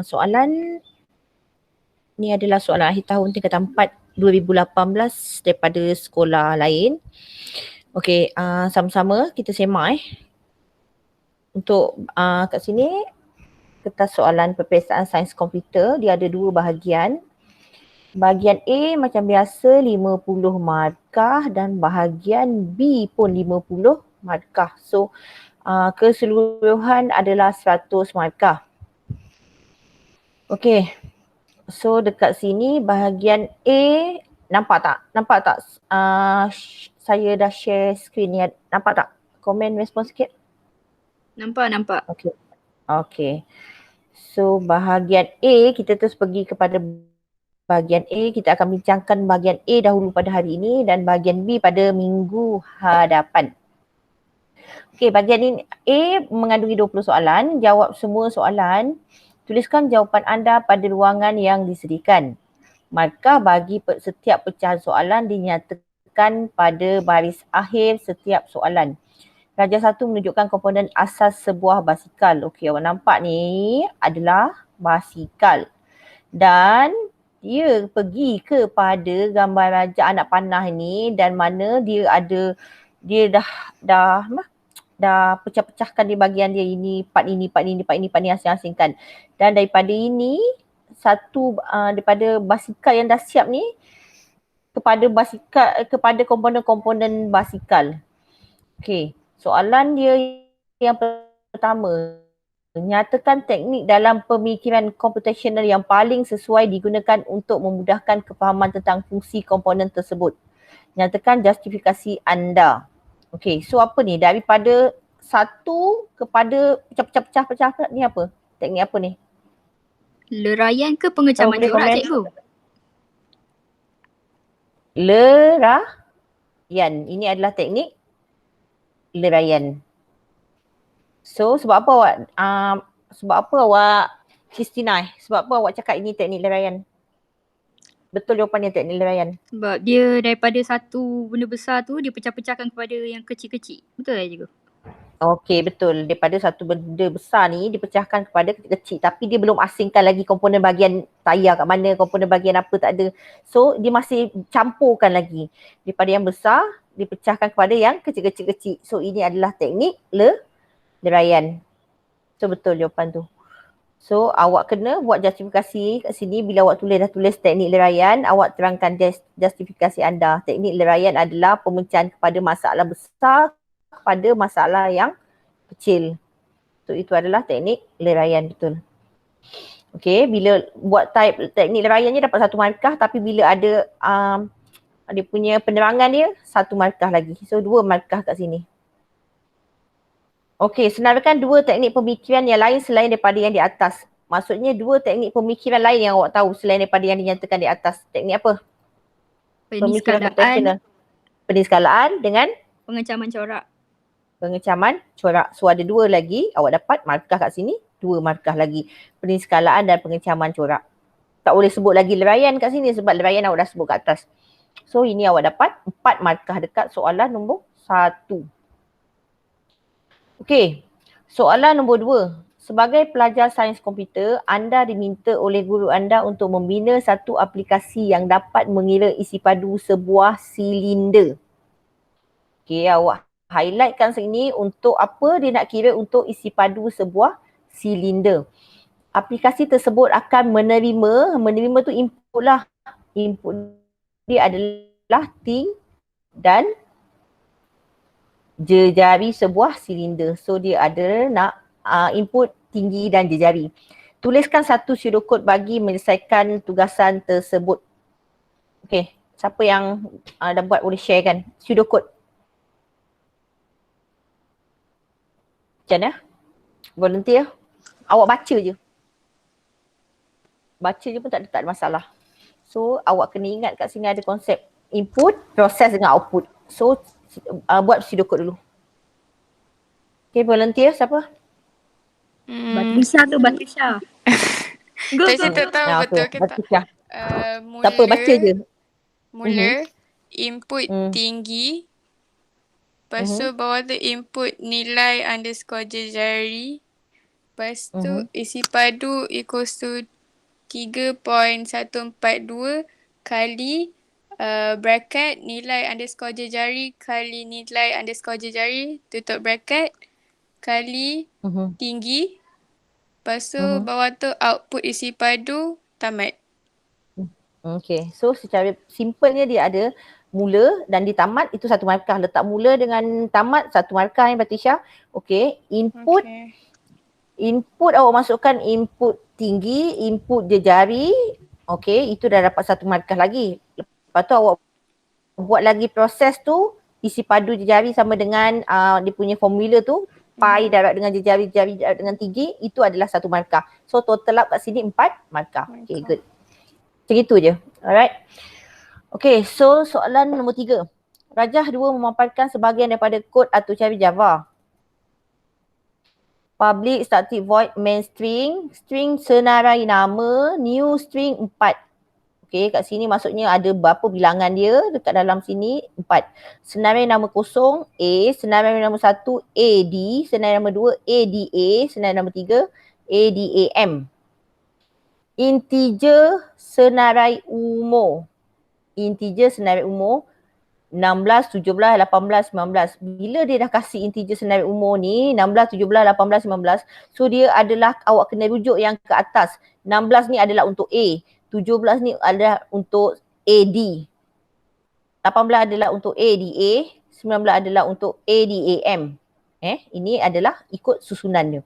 soalan ni adalah soalan akhir tahun tingkatan 4 2018 daripada sekolah lain. Okey, sama-sama kita semak Untuk kat sini kertas soalan peperiksaan sains komputer, dia ada 2 bahagian. Bahagian A macam biasa 50 markah dan bahagian B pun 50 markah. So keseluruhan adalah 100 markah. Okey. So dekat sini bahagian A, nampak tak? Nampak tak? Saya dah share screen ni. Nampak tak? Komen respon sikit. Nampak. Okey. So bahagian A, kita terus pergi kepada bahagian A. Kita akan bincangkan bahagian A dahulu pada hari ini dan bahagian B pada minggu hadapan. Okey, bahagian ini A mengandungi 20 soalan. Jawab semua soalan. Tuliskan jawapan anda pada ruangan yang disediakan. Markah bagi setiap pecahan soalan dinyatakan pada baris akhir setiap soalan. Darjah 1 menunjukkan komponen asas sebuah basikal. Okey, awak nampak ni adalah basikal. Dan dia pergi kepada gambar raja anak panah ni dan mana dia ada, dia dah pecah-pecahkan di bahagian dia ini, part ini asing-asingkan. Dan daripada ini satu daripada basikal yang dah siap ni kepada komponen-komponen basikal. Okey, soalan dia yang pertama, nyatakan teknik dalam pemikiran computational yang paling sesuai digunakan untuk memudahkan kefahaman tentang fungsi komponen tersebut. Nyatakan justifikasi anda. Okey, so apa ni? Daripada satu kepada pecah-pecah ni apa? Teknik apa ni? Leraian ke pengecaman corak, cikgu? Leraian. Ini adalah teknik leraian. So sebab apa awak Christina, sebab apa awak cakap ini teknik leraian? Betul jawapannya teknik leraian. Sebab dia daripada satu benda besar tu dia pecah-pecahkan kepada yang kecil-kecil. Betul tak, cikgu? Okey, betul. Daripada satu benda besar ni dipecahkan kepada kecil-kecil, tapi dia belum asingkan lagi komponen bahagian tayar kat mana, komponen bahagian apa tak ada. So dia masih campurkan lagi. Daripada yang besar dipecahkan kepada yang kecil-kecil. So ini adalah teknik leraian. So betul jawapan tu. So awak kena buat justifikasi kat sini. Bila awak dah tulis teknik leraian, awak terangkan justifikasi anda. Teknik leraian adalah pemecahan kepada masalah besar kepada masalah yang kecil. So itu adalah teknik leraian, betul. Okey, bila buat teknik leraiannya dapat 1 markah, tapi bila ada dia punya penerangan dia 1 markah lagi. So 2 markah kat sini. Okey, senaraikan 2 teknik pemikiran yang lain selain daripada yang di atas. Maksudnya 2 teknik pemikiran lain yang awak tahu selain daripada yang dinyatakan di atas. Teknik apa? Pemikiran computational. Peniskalaan dengan pengecaman corak. Pengecaman corak. So ada 2 lagi, awak dapat markah kat sini, 2 markah lagi. Peniskalaan dan pengecaman corak. Tak boleh sebut lagi leraian kat sini sebab leraian awak dah sebut kat atas. So ini awak dapat 4 markah dekat soalan nombor 1. Okey, soalan nombor 2. Sebagai pelajar sains komputer, anda diminta oleh guru anda untuk membina satu aplikasi yang dapat mengira isi padu sebuah silinder. Okey, awak highlightkan sini untuk apa dia nak kira untuk isi padu sebuah silinder. Aplikasi tersebut akan menerima tu input lah. Input dia adalah ting dan jejari sebuah silinder. So dia ada nak input tinggi dan jejari. Tuliskan satu pseudocode bagi menyelesaikan tugasan tersebut. Okey, siapa yang dah buat boleh share kan pseudocode. Macam mana? Volunteer. Awak baca je. Baca je pun tak ada masalah. So awak kena ingat kat sini ada konsep input, proses dengan output. So buat pseudocode dulu. Okay, volunteer siapa? Batrisha tu Batrisha. Saya tak tahu betul ke tak. Siapa baca je. Mula input tinggi. Lepas tu bawah tu input nilai underscore jejari. Lepas tu isi padu equals to 3.142 kali bracket nilai underscore jejari kali nilai underscore jejari tutup bracket kali tinggi. Lepas tu bawah tu output isi padu tamat. Okay, so secara simpelnya dia ada mula dan di tamat itu satu markah. Letak mula dengan tamat satu markah yang Batisha. Okay, input awak masukkan input tinggi, input jejari. Okay, itu dah dapat satu markah lagi. Lepas tu awak buat lagi proses tu, isi padu jejari sama dengan dia punya formula tu, pi darab dengan jejari, jejari darab dengan tinggi, itu adalah satu markah. So total up kat sini 4 markah. Okay, good. Macam itu je. Alright. Okay, so soalan nombor 3. Rajah 2 memaparkan sebahagian daripada kod atau cara Java. Public, static void, main string, string senarai nama, new string 4. Okay, kat sini maksudnya ada berapa bilangan dia dekat dalam sini 4. Senarai nama kosong A, senarai nama 1 AD, senarai nama 2 ADA, senarai nama 3 ADAM. Integer senarai umur. Integer senarai umur 16, 17, 18, 19. Bila dia dah kasih integer senarai umur ni 16, 17, 18, 19. So dia adalah awak kena rujuk yang ke atas. 16 ni adalah untuk A. 17 ni adalah untuk AD. 18 adalah untuk ADA. 19 adalah untuk ADAM. Ini adalah ikut susunannya.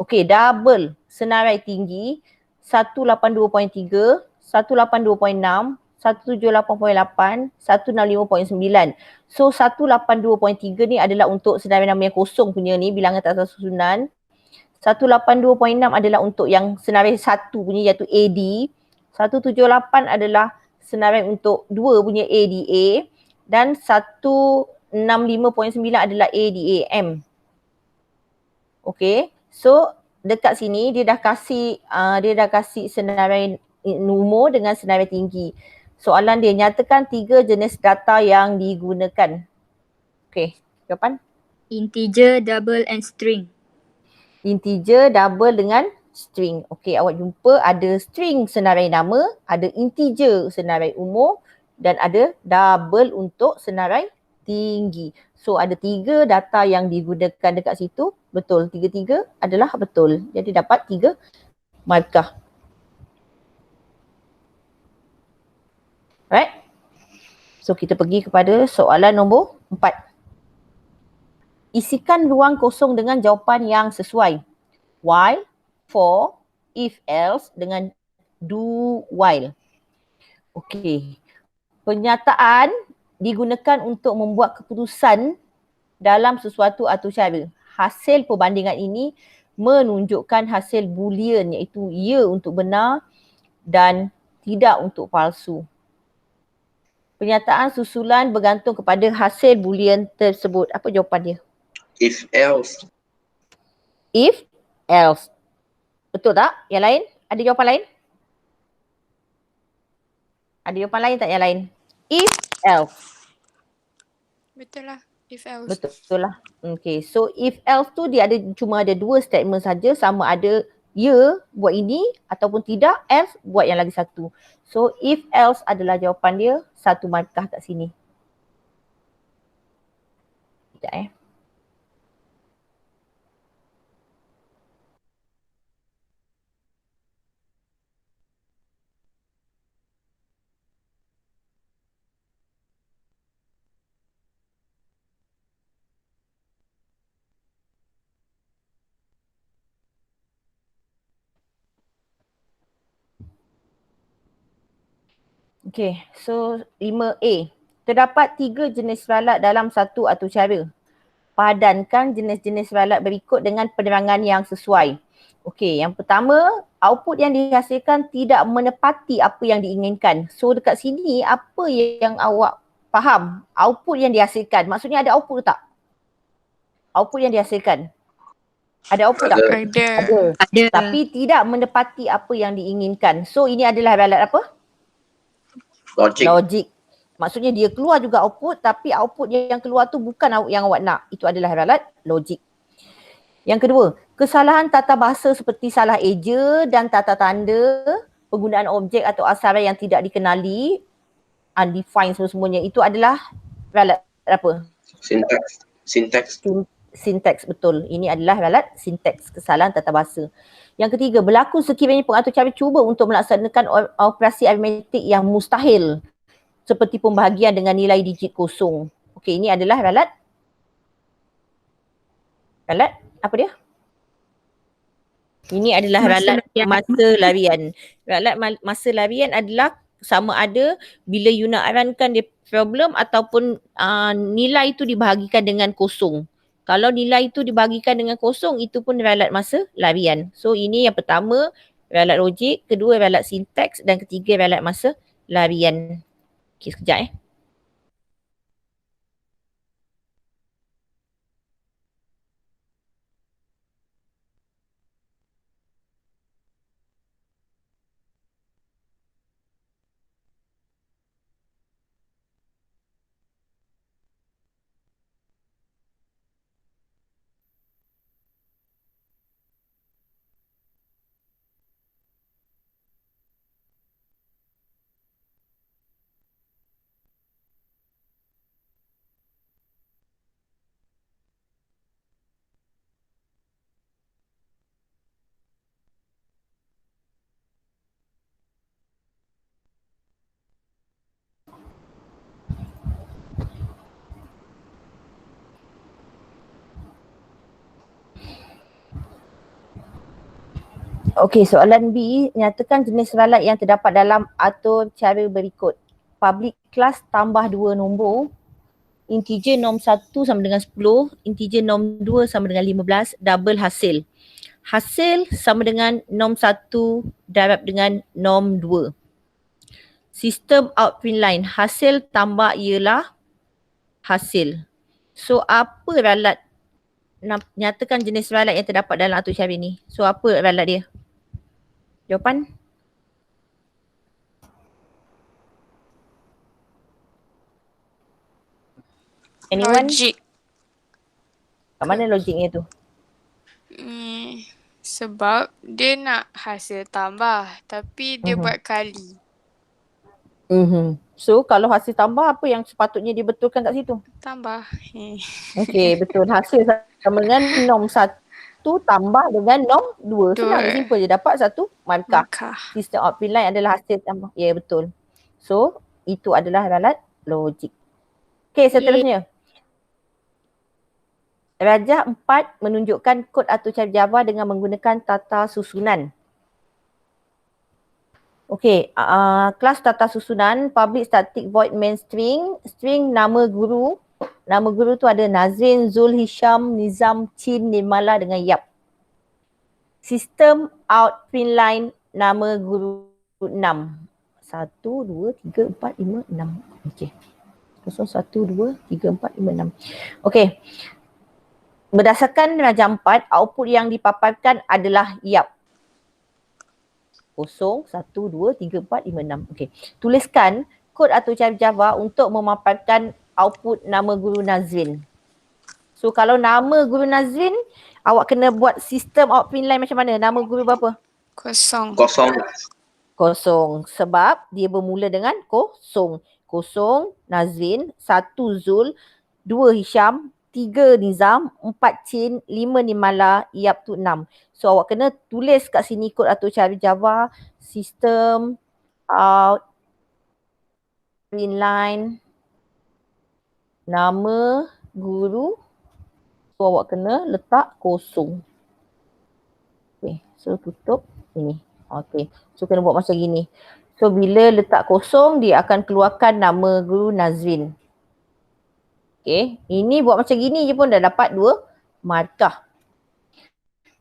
Okey, double senarai tinggi 182.3, 182.6, 178.8, 165.9. So 182.3 ni adalah untuk senarai nama yang kosong punya ni, bilangan tak atas susunan. 182.6 adalah untuk yang senarai 1 punya iaitu AD. 178 adalah senarai untuk 2 punya ADA. Dan 165.9 adalah ADAM. Okay, so dekat sini dia dah kasih senarai umur dengan senarai tinggi. Soalan dia nyatakan 3 jenis data yang digunakan. Okay, jawapan? Integer, double and string. Integer, double dengan string. Okay, awak jumpa ada string senarai nama, ada integer senarai umur dan ada double untuk senarai tinggi. So ada 3 data yang digunakan dekat situ. Betul, 3 adalah betul. Jadi dapat 3 markah. Right? So kita pergi kepada soalan nombor 4. Isikan ruang kosong dengan jawapan yang sesuai. While, for, if else dengan do while. Okey. Pernyataan digunakan untuk membuat keputusan dalam sesuatu atau cara. Hasil perbandingan ini menunjukkan hasil boolean iaitu ya untuk benar dan tidak untuk palsu. Pernyataan susulan bergantung kepada hasil boolean tersebut. Apa jawapan dia? If else. If else. Betul tak? Yang lain? Ada jawapan lain? Ada jawapan lain tak yang lain? If else. Betul lah. If else. Betul lah. Okay. So if else tu dia cuma ada 2 statement saja, sama ada ya buat ini ataupun tidak, else buat yang lagi satu. So if else adalah jawapan dia, 1 markah kat sini. Sekejap Okay, so 5A. Terdapat 3 jenis ralat dalam satu atau cara. Padankan jenis-jenis ralat berikut dengan penerangan yang sesuai. Okay, yang pertama, output yang dihasilkan tidak menepati apa yang diinginkan. So dekat sini, apa yang awak faham? Output yang dihasilkan, maksudnya ada output tak? Output yang dihasilkan. Ada output tak? Ada. Tapi tidak menepati apa yang diinginkan. So ini adalah ralat apa? Logik. Maksudnya dia keluar juga output tapi output yang keluar tu bukan yang awak nak. Itu adalah ralat logik. Yang kedua, Kesalahan tata bahasa seperti salah eja dan tata tanda, penggunaan objek atau asaran yang tidak dikenali, undefined semuanya, itu adalah ralat apa? Sinteks. Sinteks, betul. Ini adalah ralat sinteks, kesalahan tata bahasa. Yang ketiga, berlaku sekiranya pengatur cara cuba untuk melaksanakan operasi aritmetik yang mustahil seperti pembahagian dengan nilai digit kosong. Okey, ini adalah ralat apa dia? Ini adalah ralat masa larian. Ralat masa larian adalah sama ada bila you nak arankan dia problem ataupun nilai itu dibahagikan dengan kosong. Kalau nilai itu dibahagikan dengan kosong, itu pun ralat masa larian. So ini yang pertama ralat logik, kedua ralat sinteks dan ketiga ralat masa larian. Okay, sekejap Okey, soalan B, nyatakan jenis ralat yang terdapat dalam atur cara berikut. Public class tambah 2 nombor, integer norm 1 sama dengan 10, integer norm 2 sama dengan 15, double hasil. Hasil sama dengan norm 1 darab dengan norm 2. Sistem outprint line, hasil tambah ialah hasil. So apa ralat, nyatakan jenis ralat yang terdapat dalam atur cara ni. So apa ralat dia? Jawapan? Anyone? Logik. Kat mana logiknya tu? Sebab dia nak hasil tambah tapi dia buat kali. So kalau hasil tambah, apa yang sepatutnya dibetulkan kat situ? Tambah. Okey, betul. Hasil sama dengan norm 1 tambah dengan norm 2. Senang, simple je. Dapat satu markah. Sistem outprint line adalah hasil tambah. Ya, betul. So itu adalah ralat logik. Okey, seterusnya. Rajah 4 menunjukkan kod atur cara Java dengan menggunakan tata susunan. Okey, kelas tata susunan, public static void main string, string nama guru. Nama guru tu ada Nazrin, Zul, Hisham, Nizam, Chin, Nirmala dengan Yap. Sistem outprint line nama guru 6. 1, 2, 3, 4, 5, 6. Okey. 0, 1, 2, 3, 4, 5, 6. Okey. Berdasarkan rajah 4, output yang dipaparkan adalah Yap. 0, 1, 2, 3, 4, 5, 6. Okey. Tuliskan kod atur cara Java untuk memaparkan output nama guru Nazrin. So kalau nama guru Nazrin, awak kena buat sistem outprint line macam mana? Nama guru berapa? Kosong. Sebab dia bermula dengan kosong. 0 Nazrin, 1 Zul, 2 Hisham, 3 Nizam, 4 Chin, 5 Nimala, Yap tu 6. So awak kena tulis kat sini kod atur cara Java, sistem out print line nama guru. So awak kena letak kosong. Okay, so tutup ini. Okay, so kena buat macam gini. So bila letak kosong, dia akan keluarkan nama guru Nazrin. Okay, ini buat macam gini je pun dah dapat 2 markah.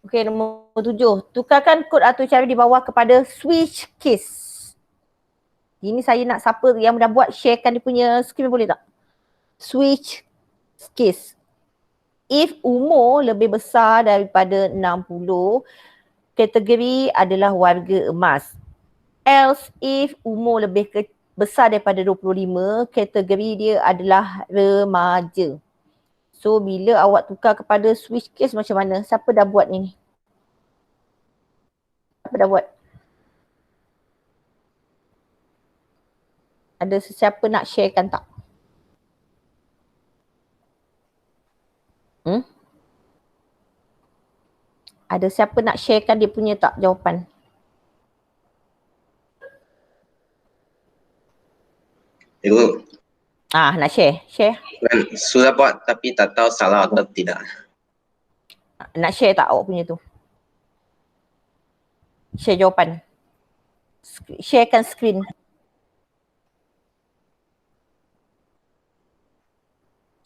Okay, nombor 7. Tukarkan kod atur cara di bawah kepada switch case. Ini saya nak siapa yang dah buat, sharekan dia punya screen boleh tak? Switch case. If umur lebih besar daripada 60, kategori adalah warga emas. Else if umur lebih besar daripada 25, kategori dia adalah remaja. So bila awak tukar kepada switch case macam mana? Siapa dah buat ni? dah buat? Ada sesiapa nak sharekan tak? Ada siapa nak sharekan dia punya tak jawapan? Cikgu, Nak share? Share. sudah buat tapi tak tahu salah atau tidak. Nak share tak awak punya tu? Share jawapan. Sharekan screen.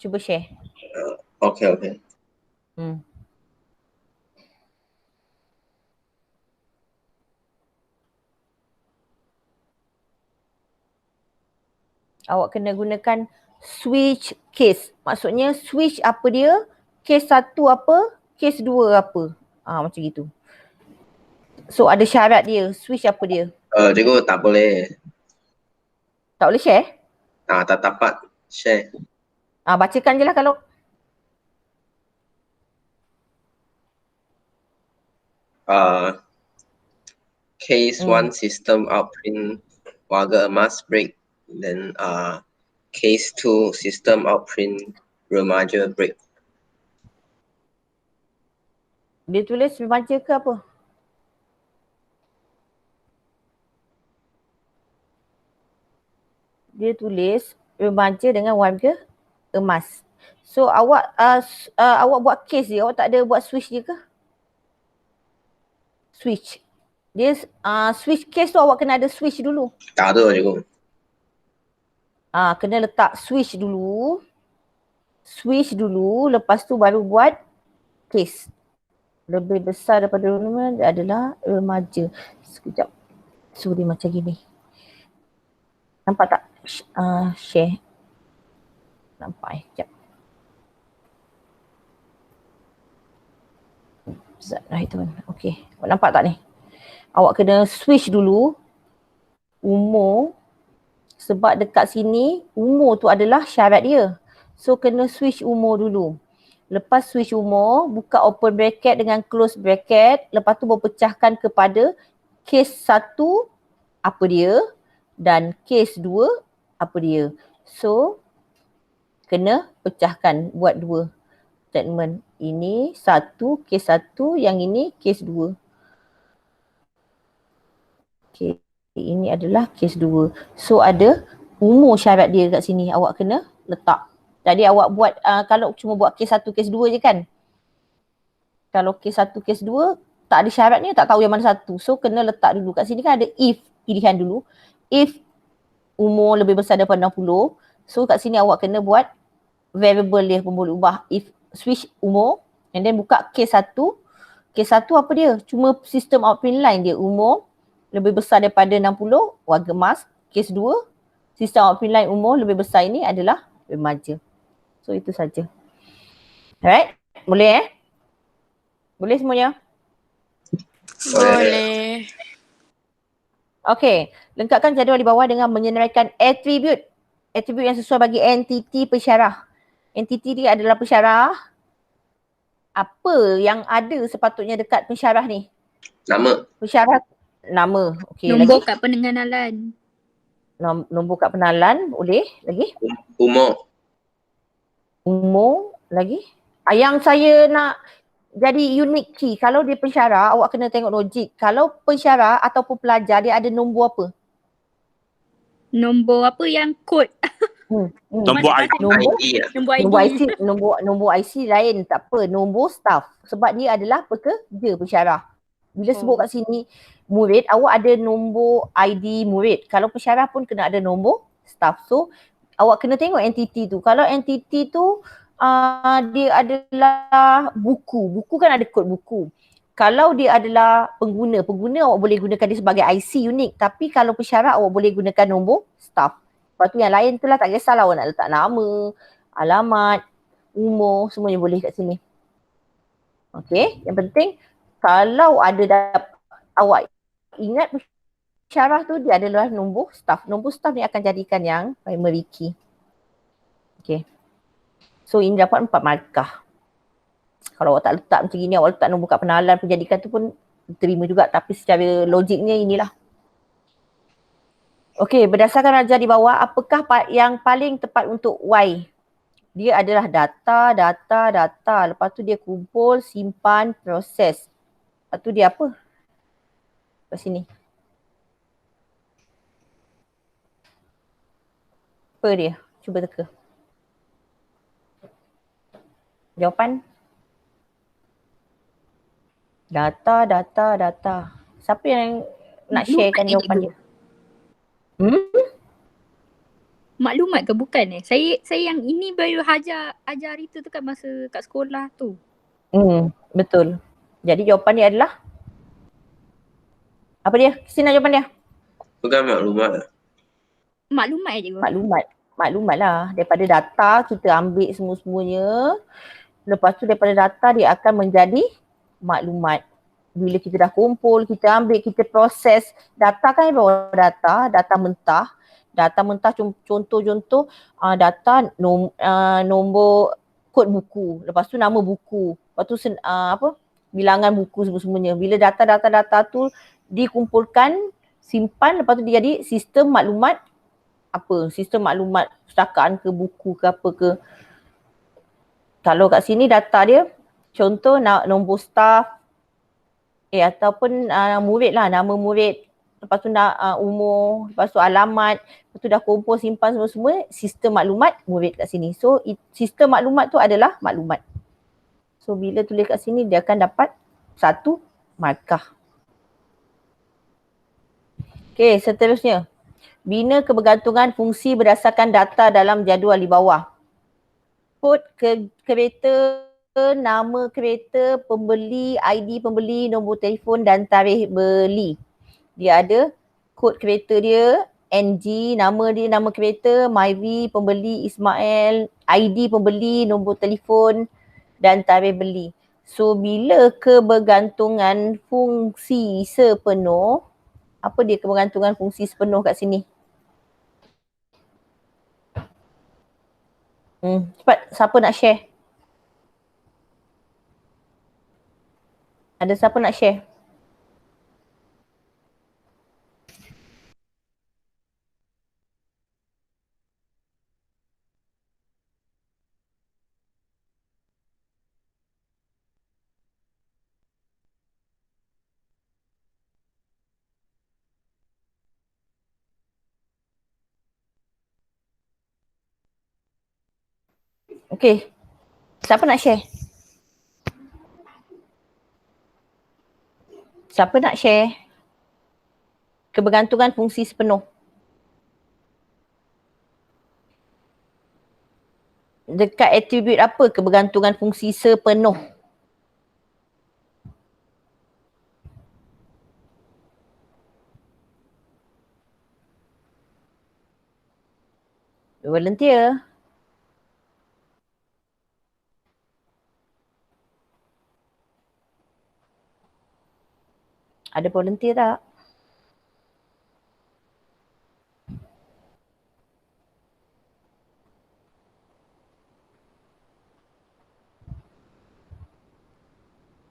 Cuba share. Okey. Awak kena gunakan switch case. Maksudnya switch apa dia? Case 1 apa? Case 2 apa? Macam gitu. So ada syarat dia. Switch apa dia? Cikgu tak boleh. Tak boleh share? Tak dapat share. Bacakan je lah kalau. Case 1 system outprint warga emas break. Then case 2 system outprint remaja break. Dia tulis remaja ke apa? Dia tulis remaja dengan warga emas. So awak awak buat case dia, awak tak ada buat switch dia ke? Switch. Dia switch case tu awak kena ada switch dulu. Tak ada, cikgu. Kena letak switch dulu. Switch dulu, lepas tu baru buat case. Lebih besar daripada remaja adalah remaja. Sekejap. Sorry macam gini. Nampak tak? Share. Nampak sekejap. Zat lah itu kan. Okay. Awak nampak tak ni? Awak kena switch dulu umur, sebab dekat sini umur tu adalah syarat dia. So kena switch umur dulu. Lepas switch umur, buka open bracket dengan close bracket. Lepas tu berpecahkan kepada case 1 apa dia dan case 2 apa dia. So kena pecahkan, buat 2 statement. Ini 1 case 1, yang ini case 2. Okay, ini adalah case 2. So ada umur syarat dia kat sini, awak kena letak. Jadi awak buat kalau cuma buat case 1 case 2 je kan. Kalau case 1 case 2 tak ada syaratnya, tak tahu yang mana satu. So kena letak dulu. Kat sini kan ada if pilihan dulu. If umur lebih besar daripada 60, so kat sini awak kena buat variable dia pun boleh ubah. If switch umur and then buka case 1. Case 1 apa dia? Cuma sistem outprint line dia, umur lebih besar daripada 60, warga emas. Case 2, sistem outprint line umur lebih besar ini adalah remaja. So itu saja. Alright? Boleh Boleh semuanya? Boleh. Okay. Lengkapkan jadual di bawah dengan menyenaraikan attribute. Attribute yang sesuai bagi entiti pensyarah. Entiti dia adalah pensyarah. Apa yang ada sepatutnya dekat pensyarah ni? Nama. Pensyarah nama. Okay, Nombor lagi? kad pengenalan. Nombor kad pengenalan. Boleh? Lagi? Umur. Umur. Lagi? Yang saya nak jadi unique key. Kalau dia pensyarah, awak kena tengok logik. Kalau pensyarah ataupun pelajar, dia ada nombor apa? Nombor apa yang kod? Nombor ID. ID lah. Nombor ID. Nombor IC, nombor IC lain, tak apa. Nombor staff. Sebab dia adalah pekerja pensyarah. Bila sebut kat sini murid, awak ada nombor ID murid. Kalau pensyarah pun kena ada nombor staff. So awak kena tengok entiti tu. Kalau entiti tu dia adalah buku. Buku kan ada kod buku. Kalau dia adalah pengguna awak boleh gunakan dia sebagai IC unik. Tapi kalau pensyarah awak boleh gunakan nombor staff. Lepas tu yang lain tu lah tak kisahlah awak nak letak nama, alamat, umur, semuanya boleh kat sini. Okay, yang penting kalau ada awak ingat pensyarah tu dia adalah nombor staff. Nombor staff ni akan jadikan yang primary key. Okay. So ini dapat 4 markah. Kalau awak tak letak macam gini, awak letak nombor kad pengenalan penjadikan tu pun terima juga, tapi secara logiknya inilah. Okey, berdasarkan ajar di bawah, apakah yang paling tepat untuk Y? Dia adalah data. Lepas tu dia kumpul, simpan, proses. Lepas tu dia apa? Kat sini. Apa dia? Cuba teka. Jawapan? Data. Siapa yang nak sharekan jawapan dia? Maklumat ke bukan Saya yang ini baru ajar itu tu kat masa kat sekolah tu. Betul. Jadi jawapan dia adalah apa dia? Sina jawapan dia. Bukan maklumat lah. Maklumat je cikgu. Maklumat lah. Daripada data kita ambil semua-semuanya. Lepas tu daripada data dia akan menjadi maklumat. Bila kita dah kumpul, kita ambil, kita proses. Data kan bawa data mentah. Data mentah contoh data nombor kod buku. Lepas tu nama buku. Lepas tu bilangan buku semuanya. Bila data tu dikumpulkan, simpan, lepas tu dia jadi sistem maklumat sistem maklumat pustakaan ke buku ke apa ke. Kalau kat sini data dia contoh nombor staff ataupun murid lah, nama murid, lepas tu umur, lepas tu alamat, lepas tu dah kumpul simpan semua sistem maklumat murid kat sini. So sistem maklumat tu adalah maklumat. So bila tulis kat sini dia akan dapat 1 markah. Okay, seterusnya. Bina kebergantungan fungsi berdasarkan data dalam jadual di bawah. Kod kereta, nama kereta, pembeli, ID pembeli, nombor telefon dan tarikh beli. Dia ada kod kereta dia, NG, nama dia, nama kereta, Myvi, pembeli Ismail, ID pembeli, nombor telefon dan tarikh beli. So bila kebergantungan fungsi sepenuh, apa dia kebergantungan fungsi sepenuh kat sini? Cepat, siapa nak share? Ada siapa nak share? Okey. Siapa nak share? Siapa nak share kebergantungan fungsi sepenuh? Dekat atribut apa kebergantungan fungsi sepenuh? Volunteer. Ada volunteer tak?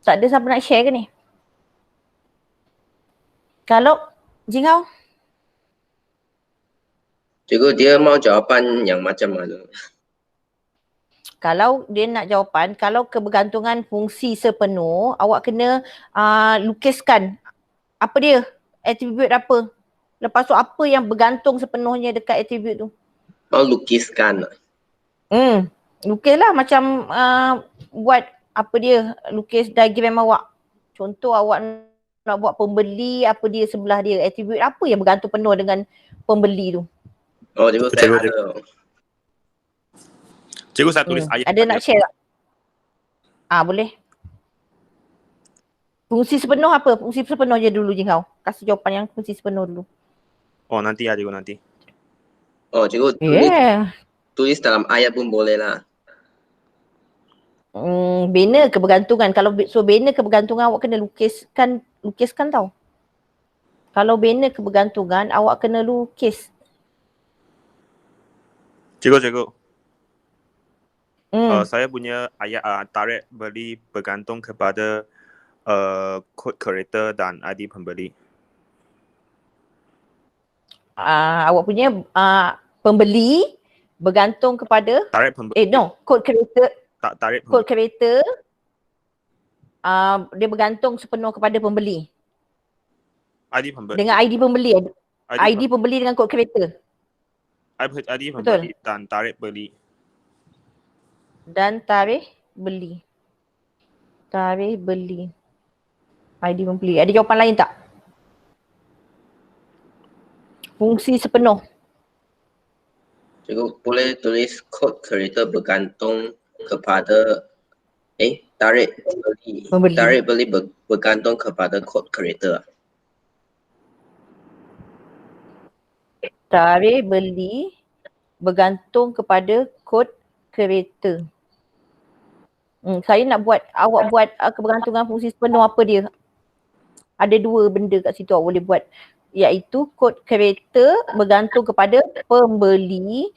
Tak ada siapa nak share ke ni? Kalau Jinghao? Cikgu, dia mau jawapan yang macam mana? Kalau dia nak jawapan, kalau kebergantungan fungsi sepenuh, awak kena lukiskan apa dia, atribut apa. Lepas tu apa yang bergantung sepenuhnya dekat atribut tu. Mau lukiskan. Lukislah macam buat apa dia, lukis diagram awak. Contoh awak nak buat pembeli, apa dia sebelah dia, atribut apa yang bergantung penuh dengan pembeli tu. Oh, cikgu saya ada. Cikgu saya tulis ayat. Ada nak share tak? Boleh. Fungsi sepenuh apa? Fungsi sepenuh je dulu Jinghao. Kasih jawapan yang fungsi sepenuh dulu. Oh nanti ya cikgu nanti. Oh cikgu, tulis dalam ayat pun boleh lah. Bina kebergantungan. Kalau bina kebergantungan awak kena lukiskan tau. Kalau bina kebergantungan awak kena lukis. Cikgu. Saya punya ayat tarikh beli bergantung kepada kod kereta dan ID pembeli. Awak punya pembeli bergantung kepada Tarikh pembeli. kod kereta Tarikh kod pembeli. kereta dia bergantung sepenuh kepada pembeli. ID pembeli. Dengan ID pembeli. ID pembeli dengan kod kereta. ID pembeli dan tarikh beli. Dan tarikh beli. Tarikh beli. ID pembeli. Ada jawapan lain tak? Fungsi sepenuh. Cikgu boleh tulis kod kereta bergantung kepada tarikh beli. Tarikh beli bergantung kepada kod kereta. Tarikh beli bergantung kepada kod kereta. Saya nak buat, awak buat kebergantungan fungsi sepenuh apa dia? Ada dua benda kat situ awak boleh buat, iaitu kod kereta bergantung kepada pembeli.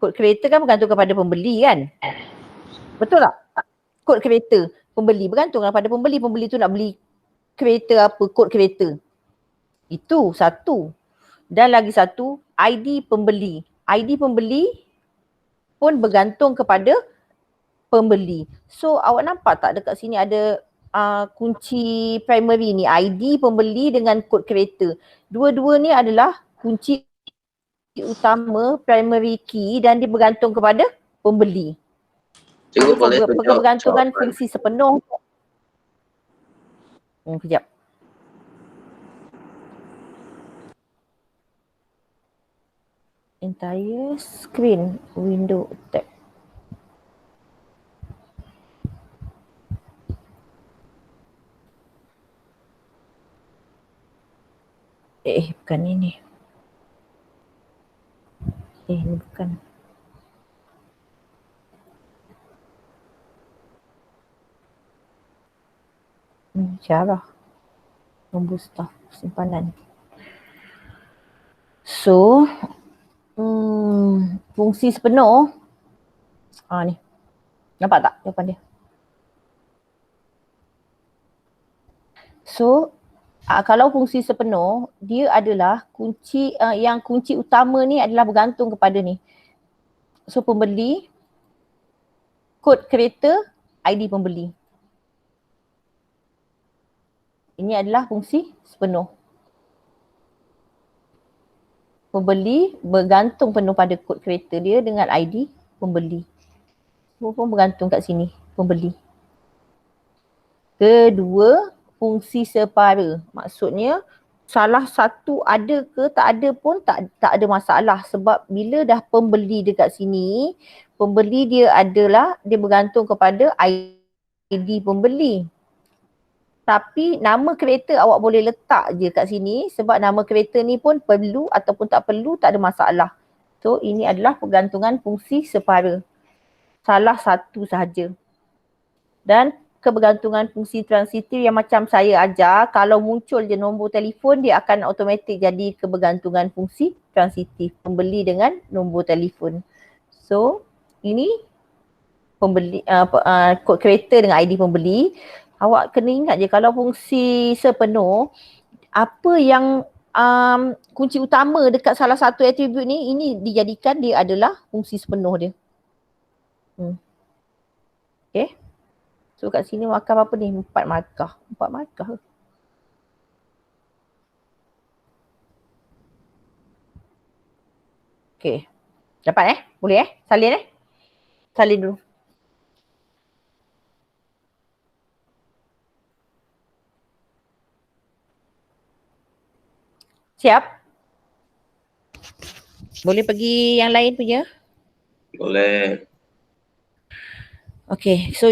Kod kereta kan bergantung kepada pembeli kan? Betul tak? Kod kereta pembeli bergantung kepada pembeli. Pembeli tu nak beli kereta apa, kod kereta. Itu satu. Dan lagi satu, ID pembeli. ID pembeli pun bergantung kepada pembeli. So awak nampak tak dekat sini ada kunci primary ni, ID pembeli dengan kod kereta. Dua-dua ni adalah kunci utama, primary key, dan dia bergantung kepada pembeli. Cikgu boleh tunjuk Bergantungan jawapan. fungsi sepenuh. Kejap. Entire screen window tab. Bukan ini. Ini bukan. Cara nombor staf simpanan. So, fungsi sepenuh. Ni. Nampak tak jawapan dia? So, kalau fungsi sepenuh, dia adalah kunci, yang kunci utama ni adalah bergantung kepada ni. So, pembeli, kod kereta, ID pembeli. Ini adalah fungsi sepenuh. Pembeli bergantung penuh pada kod kereta dia dengan ID pembeli. Semua pun bergantung kat sini, pembeli. Kedua, fungsi separa. Maksudnya salah satu ada ke tak ada pun tak ada masalah, sebab bila dah pembeli dekat sini, pembeli dia bergantung kepada ID pembeli. Tapi nama kereta awak boleh letak je kat sini, sebab nama kereta ni pun perlu ataupun tak perlu, tak ada masalah. So ini adalah pergantungan fungsi separa. Salah satu sahaja. Dan kebergantungan fungsi transitif yang macam saya ajar, kalau muncul je nombor telefon, dia akan automatik jadi kebergantungan fungsi transitif. Pembeli dengan nombor telefon. So ini pembeli, kod kereta dengan ID pembeli. Awak kena ingat je kalau fungsi sepenuh, apa yang kunci utama dekat salah satu atribut ni, ini dijadikan dia adalah fungsi sepenuh dia. Okay. So kat sini markah apa ni? 4 markah. 4 markah. Okay. Dapat Boleh Salin Salin dulu. Siap? Boleh pergi yang lain punya? Boleh. Okay, so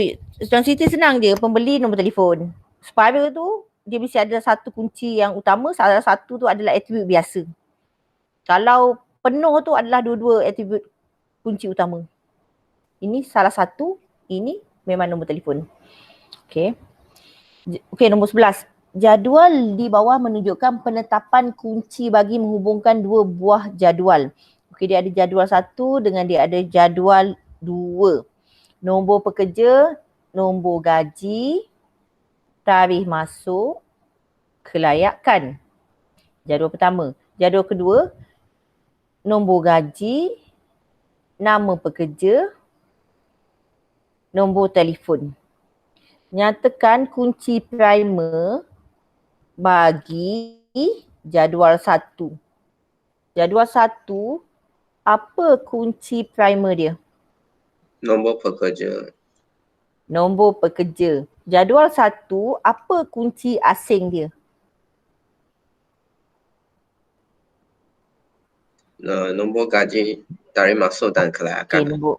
transitif senang je, pembeli nombor telefon. Separa tu dia mesti ada satu kunci yang utama, salah satu tu adalah atribut biasa. Kalau penuh tu adalah dua-dua atribut kunci utama. Ini salah satu, ini memang nombor telefon. Okay. Okay, nombor 11. Jadual di bawah menunjukkan penetapan kunci bagi menghubungkan dua buah jadual. Okay, dia ada jadual 1 dengan dia ada jadual 2. Nombor pekerja, nombor gaji, tarikh masuk, kelayakan. Jadual pertama. Jadual kedua, nombor gaji, nama pekerja, nombor telefon. Nyatakan kunci primer bagi jadual 1. Jadual 1, apa kunci primer dia? Nombor pekerja. Nombor pekerja. Jadual 1, apa kunci asing dia? Nombor gaji, tarikh masuk dan kelayakan. nombor.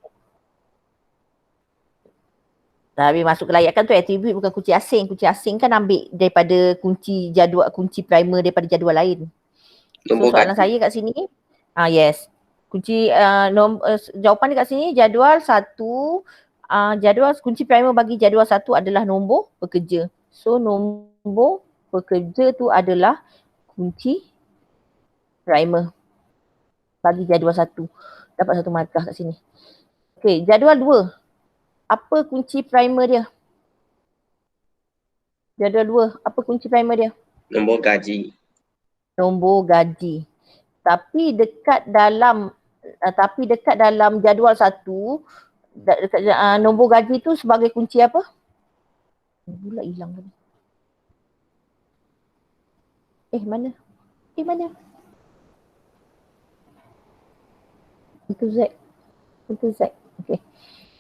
Tapi masuk kelayakan tu attribute bukan kunci asing. Kunci asing kan ambil daripada kunci jadual, kunci primer daripada jadual lain. Nombor So soalan gaji. saya kat sini, yes. Kunci jawapan dia kat sini jadual 1, jadual kunci primer bagi jadual 1 adalah nombor pekerja. So nombor pekerja tu adalah kunci primer bagi jadual 1. Dapat 1 markah kat sini. Okey, jadual 2. Apa kunci primer dia? Jadual 2, apa kunci primer dia? Nombor gaji. Nombor gaji. Tapi dekat dalam jadual 1, dekat nombor gaji tu sebagai kunci apa? Pula hilang tadi. Mana? Mana? Itu Z. Okey.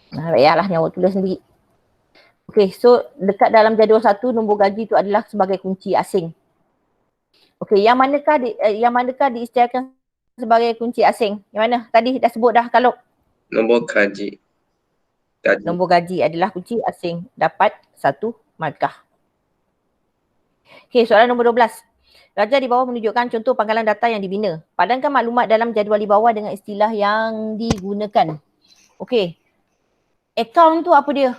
Baiklah, nyawa tulis sendiri. Okey, so dekat dalam jadual 1, nombor gaji tu adalah sebagai kunci asing. Okey, yang manakah diisytiharkan sebagai kunci asing? Yang mana? Tadi dah sebut dah kalau. Nombor gaji. Nombor gaji adalah kunci asing. Dapat 1 markah. Okey, soalan nombor 12. Raja di bawah menunjukkan contoh pangkalan data yang dibina. Padankan maklumat dalam jadual di bawah dengan istilah yang digunakan. Okey. Account tu apa dia?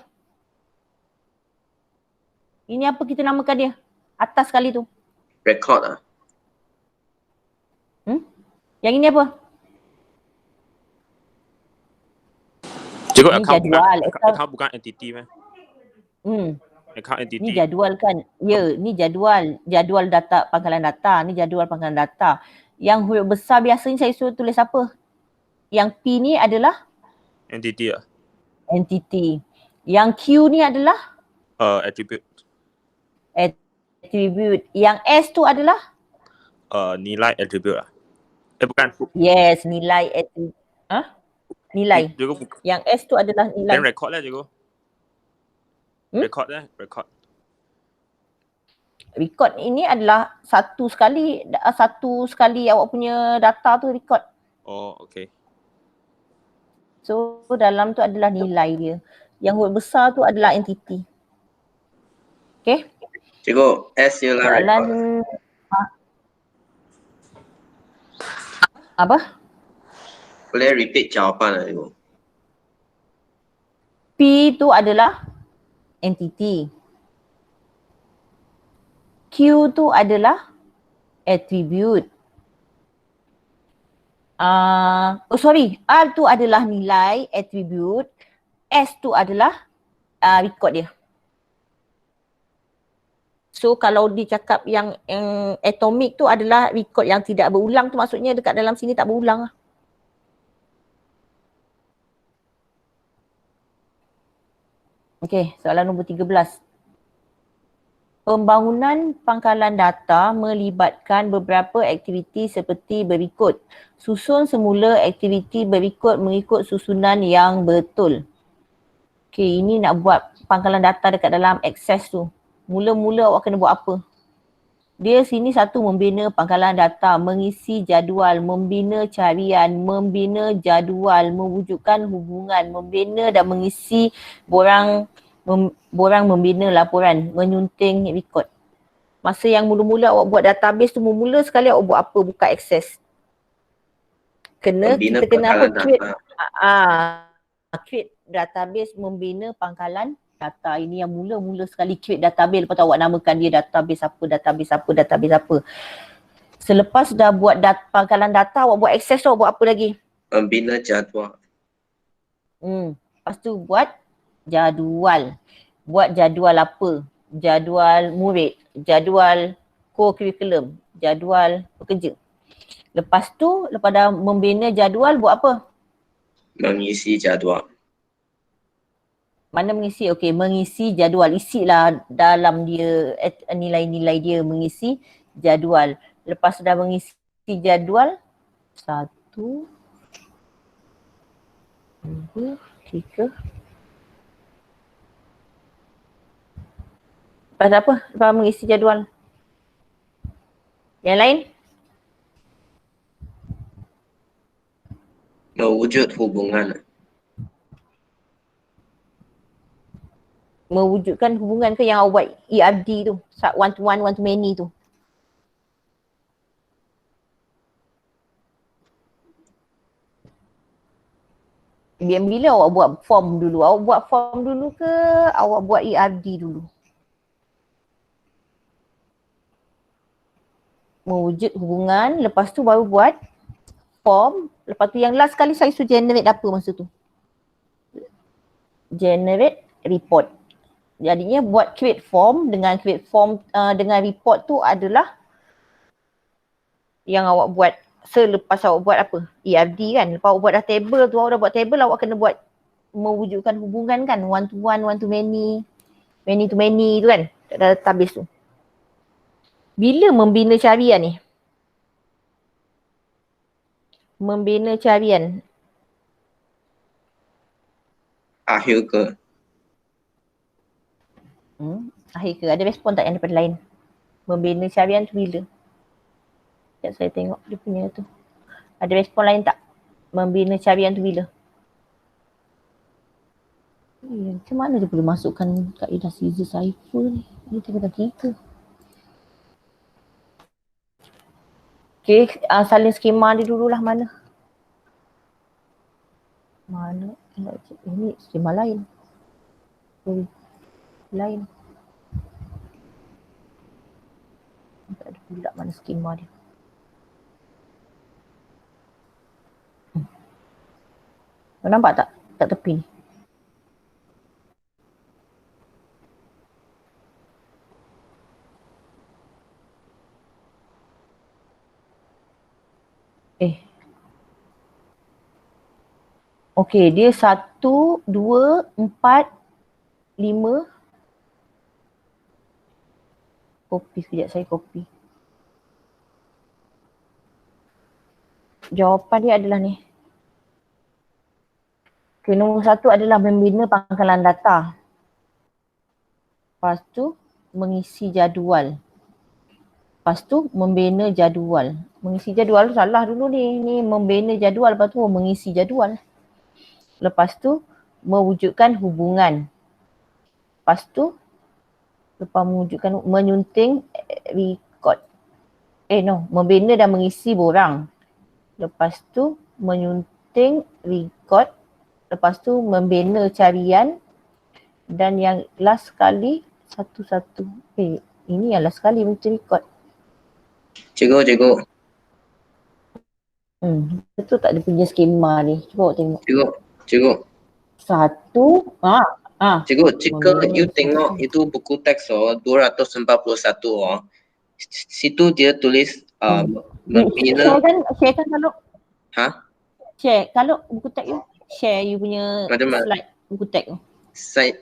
Ini apa kita namakan dia? Atas sekali tu. Record lah. Yang ini apa? Cikgu, Ini jadual. account bukan entity meh? Account entity. Ni jadual kan? Ya, ni jadual data, pangkalan data. Ni jadual pangkalan data. Yang huruf besar biasanya saya suruh tulis apa? Yang P ni adalah? Entity lah. Entity. Yang Q ni adalah? Attribute. Attribute. Yang S tu adalah? Nilai attribute lah. Bukan. Yes, nilai attribute. Nilai. Cikgu, Yang S tu adalah nilai. then record lah cikgu. Record ini adalah satu sekali awak punya data tu record. Oh, okay. So dalam tu adalah nilai dia. Yang huruf besar tu adalah entity. Okay. Cikgu, S ialah Soalan record. apa? Boleh repeat jawapan lah cikgu. P tu adalah entity. Q tu adalah attribute. R tu adalah nilai attribute. S tu adalah record dia. So kalau dicakap yang atomic tu adalah record yang tidak berulang tu, maksudnya dekat dalam sini tak berulang lah. Okey, soalan nombor 13. Pembangunan pangkalan data melibatkan beberapa aktiviti seperti berikut. Susun semula aktiviti berikut mengikut susunan yang betul. Okey, ini nak buat pangkalan data dekat dalam Access tu. Mula-mula awak kena buat apa? Dia sini satu, membina pangkalan data, mengisi jadual, membina carian, membina jadual, mewujudkan hubungan, membina dan mengisi borang membina laporan, menyunting rekod. Masa yang mula-mula awak buat database tu, mula sekali awak buat apa? Buka Access. Membina Kita kena apa? Create database, membina pangkalan data. Ini yang mula-mula sekali create database. Lepas tu awak namakan dia database apa. Selepas dah buat pangkalan data, awak buat Access tu, awak buat apa lagi? Membina jadual. Lepas tu buat jadual. Buat jadual apa? jadual murid, jadual co-curriculum, jadual pekerja. Lepas tu, lepas dah membina jadual buat apa? Mengisi jadual. Mana mengisi? Okey, mengisi jadual. Isilah dalam dia nilai-nilai dia mengisi jadual. Lepas dah mengisi jadual, 1, 2, 3. Lepas apa? Lepas mengisi jadual. Yang lain? Mewujud hubungan. Mewujudkan hubungan ke yang awak buat ERD tu? One to one, one to many tu? Bila awak buat form dulu? Awak buat form dulu ke awak buat ERD dulu? Mewujud hubungan, lepas tu baru buat form, lepas tu yang last kali saya suruh generate apa masa tu? Generate report. Jadinya buat create form dengan dengan report tu adalah yang awak buat selepas awak buat apa? ERD kan. Lepas awak buat dah table tu, awak dah buat table, awak kena buat mewujudkan hubungan kan, one to one, one to many, many to many tu kan, database tu. Bila membina carian ni? Membina carian. Akhir ke? Akhir ke? Ada respon tak yang daripada lain? Membina carian tu bila? Sekejap saya tengok dia punya tu. Ada respon lain tak? Membina carian tu bila? Macam mana dia boleh masukkan kaedah Caesar cipher ni? Dia tengah kita. Okay, salin skema dia dululah mana? Mana? Ini skema lain. Sorry. Lain. Tak ada pula mana skema dia. Nampak tak? Tak tepi ni. Okey, dia 1, 2, 4, 5. Copy sekejap, saya copy. Jawapan dia adalah ni. Okay, nombor 1 adalah membina pangkalan data. Lepas tu mengisi jadual. Lepas tu membina jadual. Mengisi jadual tu salah dulu ni. Ni membina jadual, lepas tu mengisi jadual. Lepas tu mewujudkan hubungan. Lepas tu lepas mewujudkan menyunting record. Membina dan mengisi borang. Lepas tu menyunting record. Lepas tu membina carian. Dan yang last kali satu-satu. Ini yang last kali menyunting record. Cikgu. Betul tak dia punya skema ni? Cuba awak tengok. Cikgu. 1. Cikgu, jika you tengok itu buku teks 241 situ dia tulis membina. Share kan kalau. Share. Kalau buku teks you, share you punya slide buku teks tu.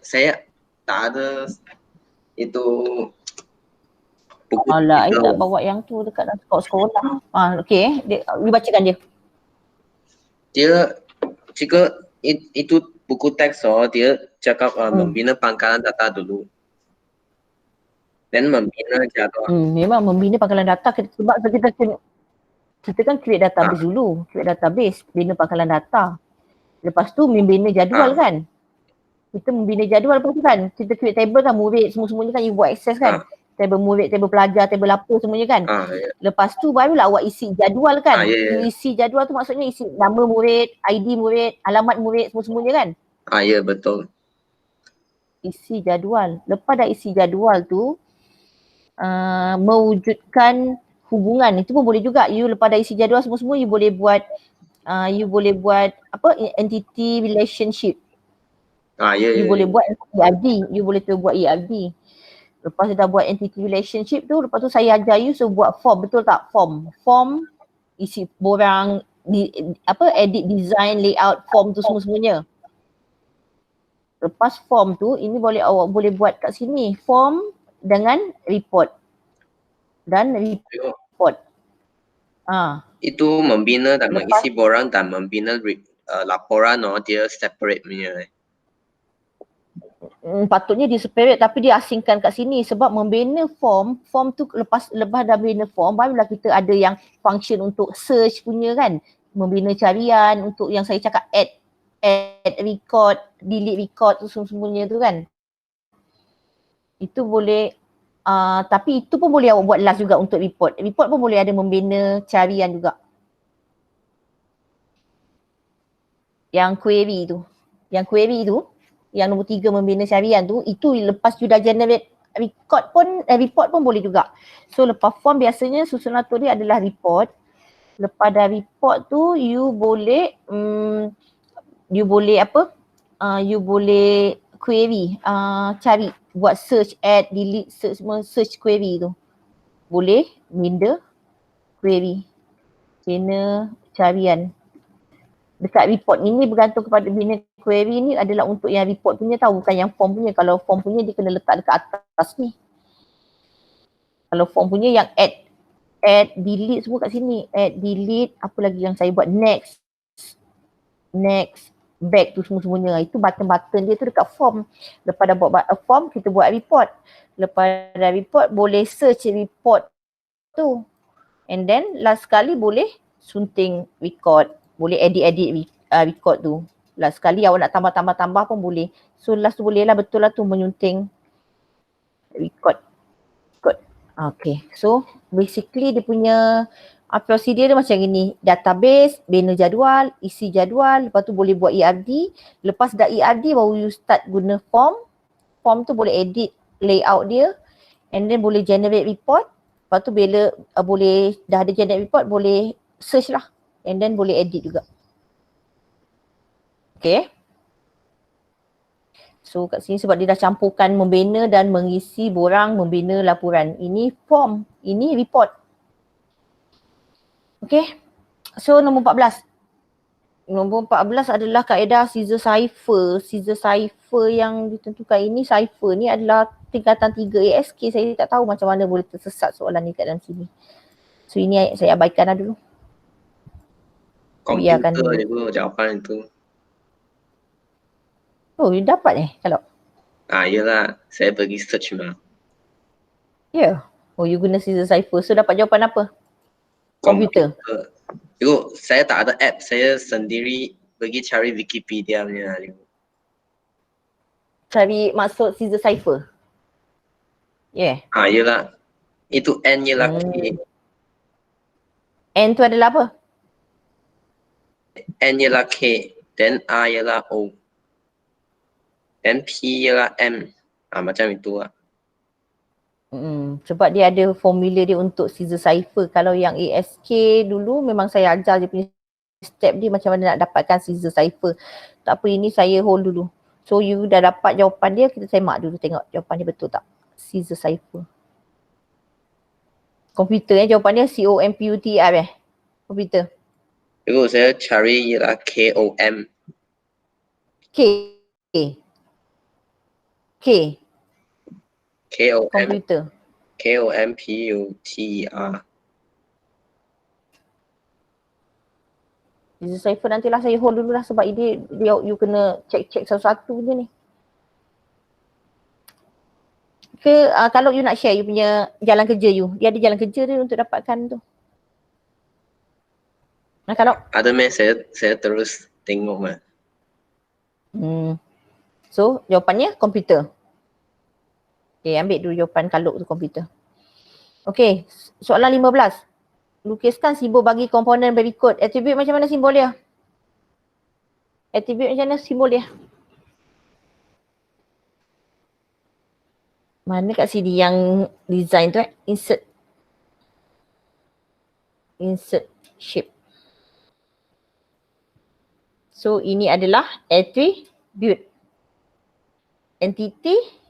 Saya tak ada itu buku. Alah, saya tak bawa yang tu dekat dalam sekolah. Okey, you bacakan dia. Dia, jika itu buku teks dia cakap membina pangkalan data dulu. Dan membina jadual. Memang membina pangkalan data sebab kita kan create database dulu. Create database, bina pangkalan data. Lepas tu membina jadual kan. Kita membina jadual lepas tu kan. Kita create table kan, murid semua-semuanya kan you buat access kan. Table murid, table pelajar, table apa semuanya kan. Ya. Lepas tu barulah awak isi jadual kan. Ya. You isi jadual tu maksudnya isi nama murid, ID murid, alamat murid semua-semuanya kan. Ya, betul. Isi jadual. Lepas dah isi jadual tu mewujudkan hubungan. Itu pun boleh juga. You lepas dah isi jadual semua-semua you boleh buat apa, entity relationship. Ya. You boleh buat ERD. You boleh buat ERD. Lepas dah buat entity relationship tu, lepas tu saya ajar you so buat form, betul tak? Form isi borang, edit design, layout, form tu semuanya. Lepas form tu, ini awak boleh buat kat sini. Form dengan report. Dan report. Itu membina dan mengisi borang dan membina laporan dia separate punya. Patutnya dia separate tapi dia asingkan kat sini sebab membina form tu lepas dah bina form barulah kita ada yang function untuk search punya kan. Membina carian untuk yang saya cakap add record, delete record tu semuanya tu kan. Itu boleh tapi itu pun boleh awak buat last juga untuk report. Report pun boleh ada membina carian juga. Yang query tu, yang nombor 3 membina carian tu, itu lepas you dah generate report pun boleh juga. So lepas form biasanya susunan tu dia adalah report. Lepas dah report tu you boleh you boleh query, cari, buat search, add, delete, search query tu. Boleh bina query, bina carian. Dekat report ini bergantung kepada bina query ni adalah untuk yang report punya tahu, bukan yang form punya. Kalau form punya dia kena letak dekat atas ni. Kalau form punya yang add, delete semua kat sini. Add, delete, apa lagi yang saya buat, next, back tu semuanya. Itu button-button dia tu dekat form. Lepas dah buat form, kita buat report. Lepas dah report, boleh search report tu. And then last sekali boleh sunting record. Boleh edit record tu. Last sekali awak nak tambah pun boleh. So last tu boleh lah, betul lah tu menyunting record. Okay, so basically dia punya prosedur dia macam ni. Database, bina jadual, isi jadual, lepas tu boleh buat ERD. Lepas dah ERD baru you start guna form. Form tu boleh edit layout dia and then boleh generate report. Lepas tu bila boleh dah ada generate report, boleh search lah and then boleh edit juga. Okay. So kat sini sebab dia dah campurkan membina dan mengisi borang, membina laporan. Ini form, ini report. Okay. So nombor 14. Nombor 14 adalah kaedah Caesar cipher. Caesar cipher yang ditentukan ini, cipher ni adalah tingkatan 3 ASK. Saya tak tahu macam mana boleh tersesat soalan ni kat dalam sini. So ini saya abaikan lah dulu. Komputer dulu jawapan itu. Oh, you dapat kalau? Yelah, saya pergi search mah. Yeah. Oh, you guna Caesar cipher. So dapat jawapan apa? Komputer. Yo, saya tak ada app, saya sendiri pergi cari Wikipedia punya. Cari maksud Caesar cipher. Yeah. Yelah. Itu N ialah K. N tu adalah apa? N ialah K, then A ialah O. Then P ialah M. Macam itu lah. Sebab dia ada formula dia untuk Caesar cipher. Kalau yang ASK dulu memang saya ajar dia punya step dia macam mana nak dapatkan Caesar cipher. Tak apa, ini saya hold dulu. So you dah dapat jawapan dia, kita semak dulu tengok jawapan dia betul tak. Caesar cipher. Komputer jawapan dia COMPUTER komputer. Yo, saya cari ialah KOM. KOM. Komputer. KOMPUTER. Caesar cipher nantilah saya hold dulu lah sebab ini dia you kena check satu-satu je ni. Kalau you nak share you punya jalan kerja you, dia ada jalan kerja dia untuk dapatkan tu. Kalau ada saya terus tengok mah. So jawapannya komputer. Okay, ambil dulu jawapan kalau tu komputer. Okay, soalan 15. Lukiskan simbol bagi komponen berikut. Attribute macam mana simbol dia? Attribute macam mana simbol dia? Mana kat sini yang design tu Insert shape. So ini adalah attribute. Entity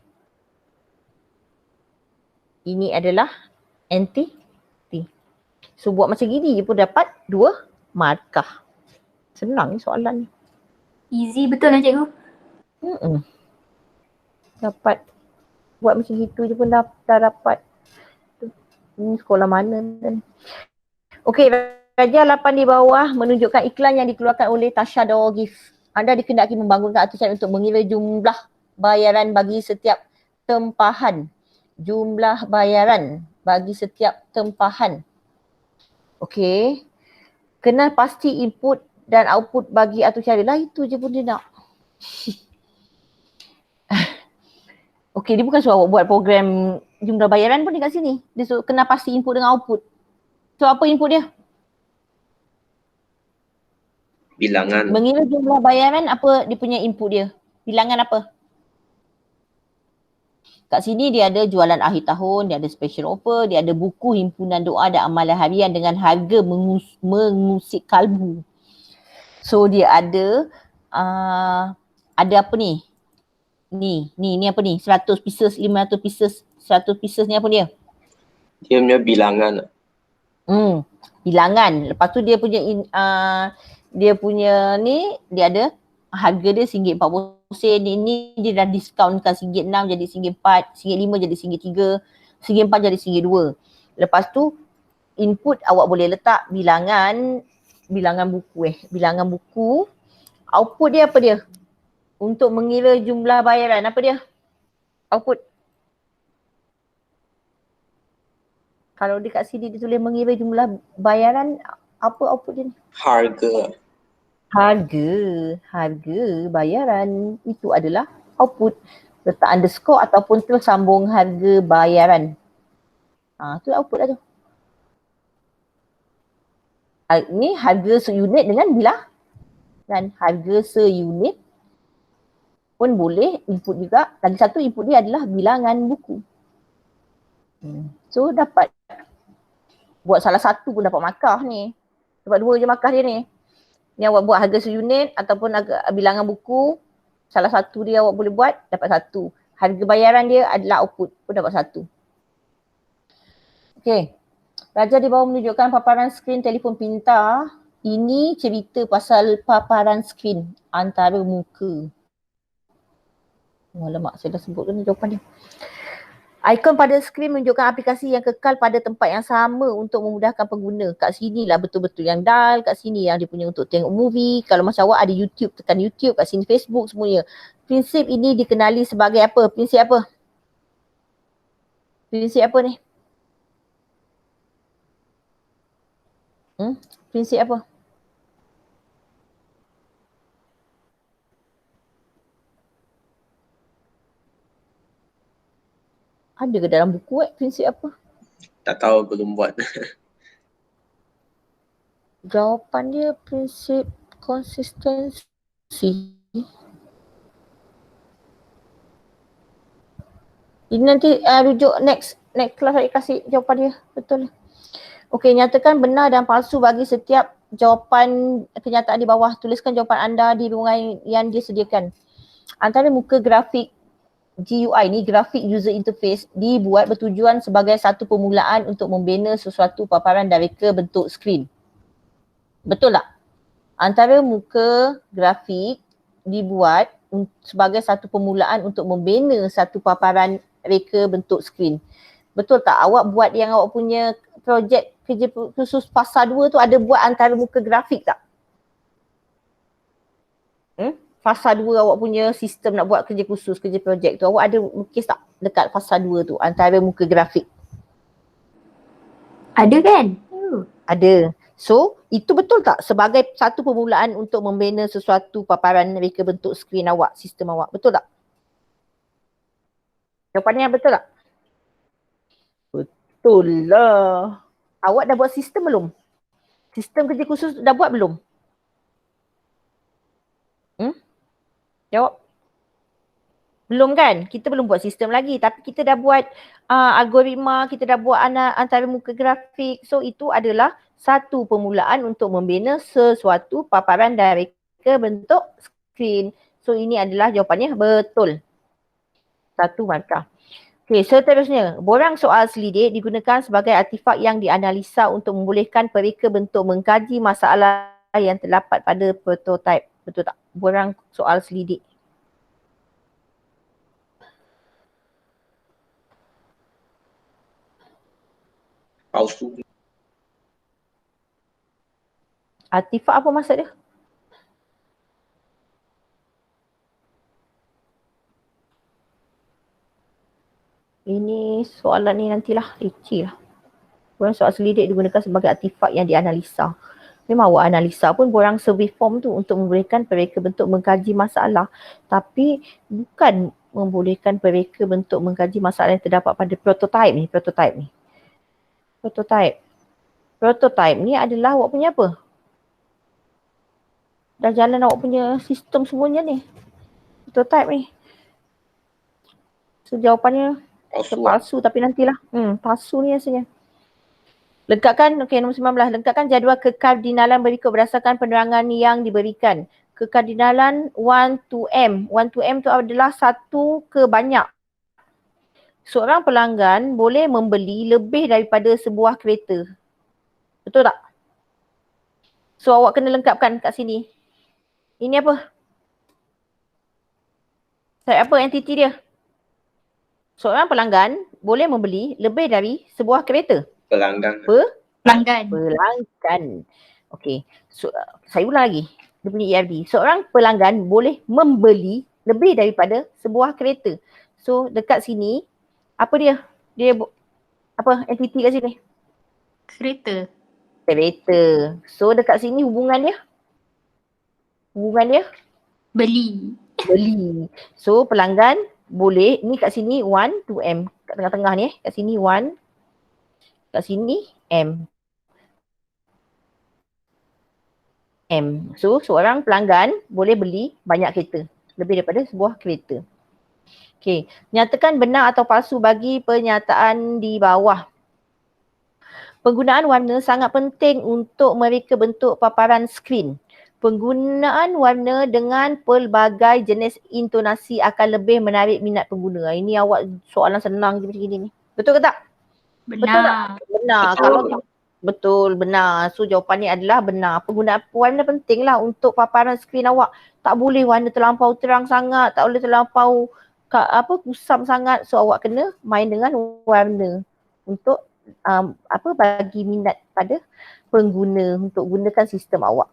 Ini adalah entity. So buat macam gini je pun dapat 2 markah. Senang ni soalan ni. Easy betul lah cikgu. Dapat buat macam gitu je pun dah dapat. Ini sekolah mana ni? Okey, Raja 8 di bawah menunjukkan iklan yang dikeluarkan oleh Tasha Door Gift. Anda dikenaki membangunkan atusan untuk mengira jumlah bayaran bagi setiap tempahan. Jumlah bayaran bagi setiap tempahan. Okey. Kenal pasti input dan output bagi atur cara. Lah itu je pun dia nak. Okey, dia bukan suruh awak buat program jumlah bayaran pun dekat sini. Dia suruh kena pasti input dengan output. So apa input dia? Bilangan. Mengira jumlah bayaran, apa dia punya input dia? Bilangan apa? Kat sini dia ada jualan akhir tahun, dia ada special offer, dia ada buku himpunan doa dan amalan harian dengan harga mengusik kalbu. So dia ada apa ni? Ni apa ni? 100 pieces, 500 pieces, 100 pieces ni apa dia? Dia punya bilangan. Bilangan. Lepas tu dia punya dia ada harga dia RM1.40. Ini dia dah diskaunkan RM1.6 jadi RM1.4, RM1.5 jadi RM1.3, RM1.4 jadi RM1.2. Lepas tu input awak boleh letak bilangan buku. Output dia apa dia? Untuk mengira jumlah bayaran, apa dia? Output. Kalau dekat sini dia tulis mengira jumlah bayaran, apa output dia ni? Harga bayaran. Itu adalah output. Letak underscore ataupun tersambung harga bayaran. Tu output lah tu. Ni harga seunit dengan bilangan. Dan harga seunit pun boleh input juga. Lagi satu input dia adalah bilangan buku. So dapat. Buat salah satu pun dapat markah ni. Dapat 2 je markah dia ni. Ni awak buat harga seunit ataupun bilangan buku. Salah satu dia awak boleh buat, dapat 1. Harga bayaran dia adalah output, pun dapat 1. Okey. Raja di bawah menunjukkan paparan skrin telefon pintar. Ini cerita pasal paparan skrin antara muka. Alamak, saya dah sebut ni jawapan dia. Ikon pada skrin menunjukkan aplikasi yang kekal pada tempat yang sama untuk memudahkan pengguna. Kat sini lah betul-betul yang dial, kat sini yang dia punya untuk tengok movie. Kalau macam awak ada YouTube, tekan YouTube, kat sini Facebook semuanya. Prinsip ini dikenali sebagai apa? Prinsip apa? Prinsip apa ni? Prinsip apa? Ada ke dalam buku prinsip apa? Tak tahu, belum buat. Jawapan dia prinsip konsistensi. Ini nanti rujuk next class saya kasih jawapan dia. Betul. Okey, nyatakan benar dan palsu bagi setiap jawapan kenyataan di bawah. Tuliskan jawapan anda di ruangan yang disediakan. Antara muka grafik GUI ni, graphic user interface, dibuat bertujuan sebagai satu permulaan untuk membina sesuatu paparan dan reka bentuk skrin. Betul tak? Antara muka grafik dibuat sebagai satu permulaan untuk membina satu paparan reka bentuk skrin. Betul tak? Awak buat yang awak punya projek kerja khusus fasa 2 tu ada buat antara muka grafik tak? Fasa 2 awak punya sistem nak buat kerja khusus, kerja projek tu, awak ada lukis tak dekat fasa 2 tu antara muka grafik? Ada kan? Ada. So, itu betul tak sebagai satu permulaan untuk membina sesuatu paparan reka bentuk skrin awak, sistem awak? Betul tak? Jawapannya betul tak? Betul lah. Awak dah buat sistem belum? Sistem kerja khusus dah buat belum? Jawab. Belum kan? Kita belum buat sistem lagi tapi kita dah buat algoritma, kita dah buat antara muka grafik. So itu adalah satu permulaan untuk membina sesuatu paparan dan reka bentuk skrin. So ini adalah jawapannya betul. 1 markah. Okey, seterusnya, borang soal selidik digunakan sebagai artifak yang dianalisa untuk membolehkan pereka bentuk mengkaji masalah yang terdapat pada prototype. Betul tak? Borang soal selidik. Palsu. Artifak apa maksud dia? Ini soalan ni nantilah, leceh lah. Borang soal selidik digunakan sebagai artifak yang dianalisa. Memang awak analisa pun borang survey form tu untuk membolehkan pereka bentuk mengkaji masalah. Tapi bukan membolehkan pereka bentuk mengkaji masalah yang terdapat pada prototype ni. Prototype ni adalah awak punya apa? Dah jalan awak punya sistem semuanya ni. Prototype ni. So jawapannya palsu tapi nantilah. Palsu ni rasanya. Lengkapkan, nombor 19. Lengkapkan jadual kekardinalan berikut berdasarkan penerangan yang diberikan. Kekardinalan 1 to M. 1 to M tu adalah satu ke banyak. Seorang pelanggan boleh membeli lebih daripada sebuah kereta. Betul tak? So awak kena lengkapkan kat sini. Ini apa? Apa entiti dia? Seorang pelanggan boleh membeli lebih dari sebuah kereta. Pelanggan. Pelanggan. Okey. So, saya ulang lagi. Dia punya EFD. Seorang pelanggan boleh membeli lebih daripada sebuah kereta. So dekat sini, apa dia? Dia apa entiti kat sini? Kereta. So dekat sini hubungan dia? Beli. So pelanggan boleh, ni kat sini 1 to M. Kat tengah-tengah ni kat sini 1. Kat sini M. So seorang pelanggan boleh beli banyak kereta. Lebih daripada sebuah kereta. Okey. Nyatakan benar atau palsu bagi pernyataan di bawah. Penggunaan warna sangat penting untuk mereka bentuk paparan skrin. Penggunaan warna dengan pelbagai jenis intonasi akan lebih menarik minat pengguna. Ini awak soalan senang je macam ni. Betul ke tak? Benar. Betul, benar. So jawapannya adalah benar. Penggunaan warna penting lah untuk paparan skrin awak. Tak boleh warna terlampau terang sangat, tak boleh terlampau kusam sangat. So awak kena main dengan warna untuk bagi minat pada pengguna untuk gunakan sistem awak.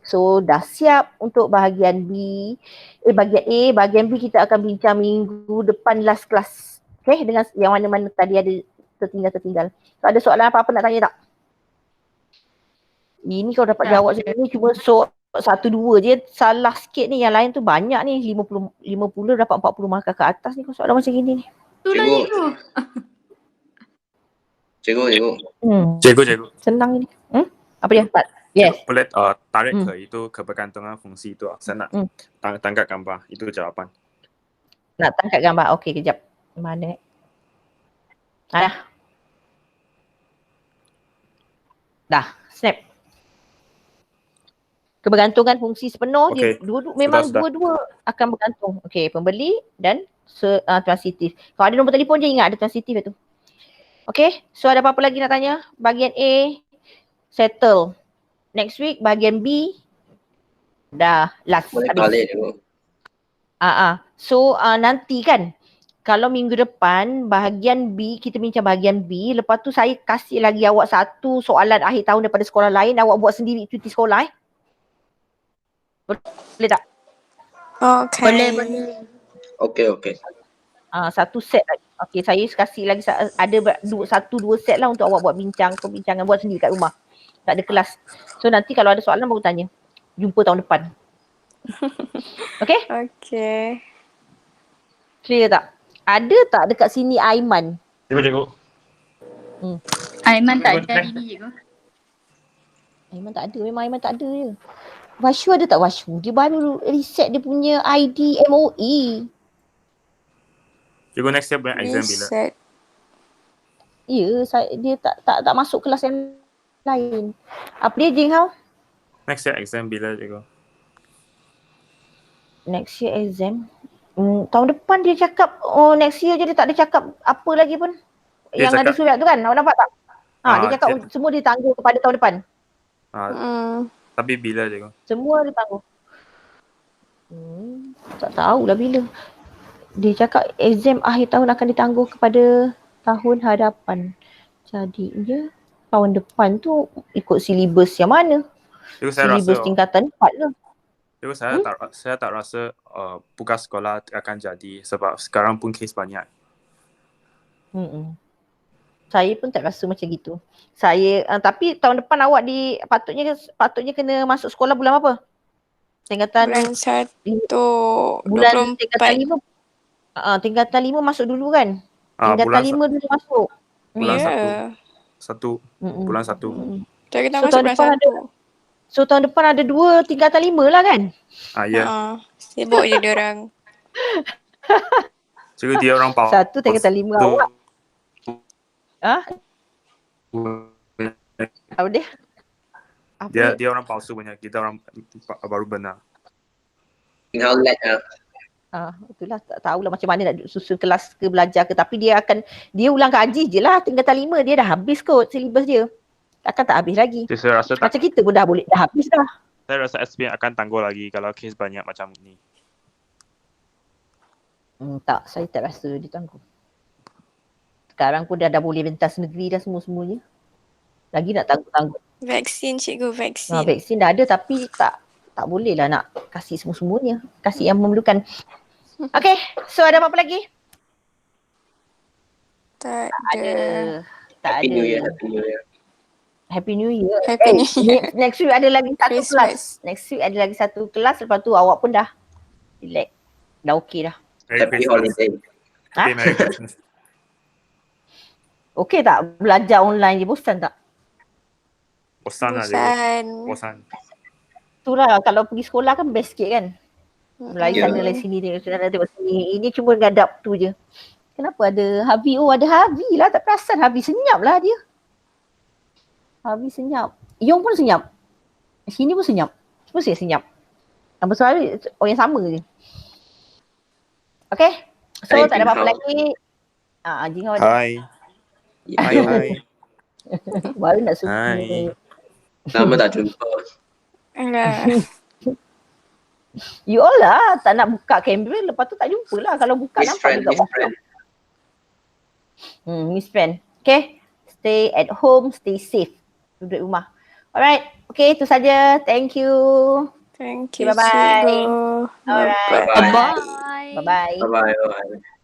So dah siap untuk bahagian B. Bahagian A, bahagian B kita akan bincang minggu depan last class. Okay, dengan yang mana-mana tadi ada tertinggal. So, ada soalan apa-apa nak tanya tak? Ini kau dapat jawab macam ni cuma 1-2 je salah sikit ni. Yang lain tu banyak ni. 50 dapat 40 markah ke atas ni kau soalan macam gini ni. Cikgu. Senang ni. Apa dia? Yes. Boleh tarik ke itu kebergantungan fungsi itu. Saya nak tangkap gambar. Itu jawapan. Nak tangkap gambar. Okey, kejap. Mana? Dah. Snap. Kebergantungan fungsi sepenuh dia dua-dua akan bergantung. Okey, pembeli dan transitif. Kalau ada nombor telefon je ingat ada transitif itu. Okey, so ada apa-apa lagi nak tanya? Bahagian A settle. Next week bahagian B dah last. Boleh balik dulu. So nanti kan kalau minggu depan bahagian B, kita bincang bahagian B. Lepas tu saya kasih lagi awak satu soalan akhir tahun daripada sekolah lain. Awak buat sendiri cuti sekolah Boleh tak? Okay. Boleh. Okay. Satu set lagi. Okay, saya kasih lagi ada 1-2 set lah untuk awak buat perbincangan buat sendiri kat rumah. Tak ada kelas. So nanti kalau ada soalan baru tanya. Jumpa tahun depan. Okay? Okay. Clear tak? Ada tak dekat sini Aiman? Cikgu. Aiman tak ada hari ni cikgu. Aiman tak ada. Memang Aiman tak ada je. Washu ada tak Washu? Dia baru reset dia punya ID MOE. Cikgu next year buat exam bila? Ya, dia tak masuk kelas yang lain. Apa dia Jing Hao? Next year exam bila cikgu? Next year exam. Tahun depan dia cakap, next year je dia tak ada cakap apa lagi pun. Dia Yang ada cakap- surat tu kan, awak nampak tak? Dia cakap dia- semua ditangguh kepada tahun depan. Tapi bila je? Semua ditangguh. Tak tahulah bila. Dia cakap exam akhir tahun akan ditangguh kepada tahun hadapan. Jadinya tahun depan tu ikut silibus yang mana? Itu saya Silibus rasa tingkatan 4 ke? itu saya tak rasa buka sekolah akan jadi sebab sekarang pun kes banyak. Saya pun tak rasa macam gitu. Tapi tahun depan awak patutnya kena masuk sekolah bulan apa? Tingkatan Bulan 1, bulan 24. tingkatan 5. Tingkatan 5 masuk dulu kan? Tingkatan Bulan 5 dulu masuk. bulan Ya. bulan 1. So kita So, masuk tahun bulan depan 1. So tahun depan ada 2 tingkatan 5 lah kan? Ya. Sibuk je diorang. Jadi dia orang palsu. Satu tingkatan 5 awak. Apa dia? Apa? Dia orang palsu punya, kita orang baru benar. How let Itulah tak tahulah macam mana nak susun kelas ke belajar ke, tapi dia ulang kaji je lah tingkatan 5, dia dah habis kot silibus dia. Takkan tak habis lagi. Jadi saya rasa Macam kita pun dah habis dah. saya rasa SPM akan tangguh lagi kalau kes banyak macam ni. Tak, saya tak rasa ditangguh. Sekarang pun dah boleh pentas negeri dah semuanya. Lagi nak tangguh-tangguh. Vaksin cikgu, vaksin. Vaksin dah ada tapi tak boleh lah nak kasih semua-semuanya. Kasih yang memerlukan. Okay, so ada apa-apa lagi? Tak Tak ada. Happy New Year. Happy New Year. Happy New Year. Next week ada lagi satu Christmas. kelas. Next week ada lagi satu kelas, lepas tu awak pun dah relax. Dah okey dah. Happy holiday. Happy Merry Christmas. Okey tak belajar online je, bosan tak? Bosan lah dia. Bosan. Itulah kalau pergi sekolah kan best sikit kan. Melayu sana lain sini dia sana tengok sini. Ini cuma ngadap tu je. Kenapa ada Habi? Ada Habi lah, tak perasan Habi senyap lah dia. Habi senyap. Yong pun senyap. Sini pun senyap. Semua senyap. Yang besar orang yang sama je. Okay. So Hai, tak ada apa-apa Jing Hao. lagi. Jing Hao ada. Hai. Hai. Baru nak suka. Hai. Lama tak jumpa. Alah. You all lah tak nak buka kamera, lepas tu tak jumpa lah. Kalau buka Miss nampak friend, juga Miss buka. friend. Miss friend. Okay. Stay at home, stay safe. Duduk rumah. Alright. Okay, itu saja. Thank you. Thank you, Bye-bye. cikgu. Alright. Bye-bye. Bye. Bye-bye. Bye-bye.